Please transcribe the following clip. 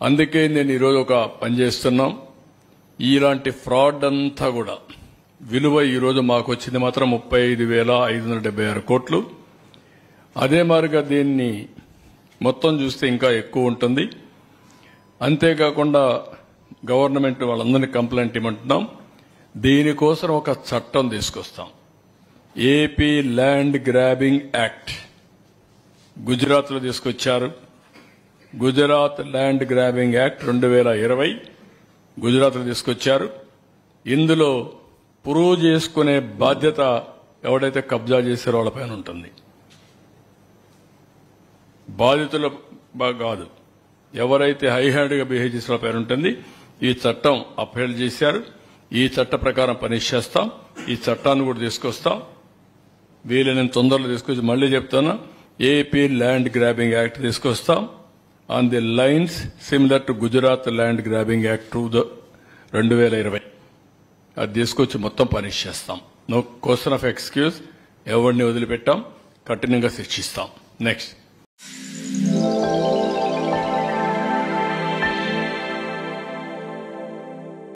అందుకే నేను ఈరోజు ఒక పని చేస్తున్నాం. ఇలాంటి ఫ్రాడ్ అంతా కూడా విలువ ఈరోజు మాకు వచ్చింది మాత్రం 35,576 కోట్లు. అదే మాదిరిగా దీన్ని మొత్తం చూస్తే ఇంకా ఎక్కువ ఉంటుంది. అంతేకాకుండా గవర్నమెంట్ వాళ్ళందరినీ కంప్లైంట్ ఇవ్వమంటున్నాం. దీనికోసం ఒక చట్టం తీసుకొస్తాం. ఏపీ ల్యాండ్ గ్రాబింగ్ యాక్ట్ గుజరాత్లో తీసుకొచ్చారు. గుజరాత్ ల్యాండ్ గ్రాబింగ్ యాక్ట్ 2020 గుజరాత్లో తీసుకొచ్చారు. ఇందులో ప్రూవ్ చేసుకునే బాధ్యత ఎవడైతే కబ్జా చేశారో వాళ్ళపైన ఉంటుంది. బాధితుల కాదు, ఎవరైతే హై హ్యాండ్గా బిహేవ్ చేసిన వాళ్ళపైన ఉంటుంది. ఈ చట్టం అప్హెల్డ్ చేశారు. ఈ చట్ట ప్రకారం పని చేస్తాం. ఈ చట్టాన్ని కూడా తీసుకొస్తాం. వీలైనంత తొందరలో తీసుకొచ్చి మళ్లీ చెప్తాను, ఏపీ ల్యాండ్ గ్రాబింగ్ యాక్ట్ తీసుకొస్తాం. On the lines similar to Gujarat land grabbing act 2020 అది తీసుకొచ్చి మొత్తం పనిష్ చేస్తాం. No question of excuse. ఎవరిని వదిలిపెట్టాం, కఠినంగా శిక్షిస్తాం. నెక్స్ట్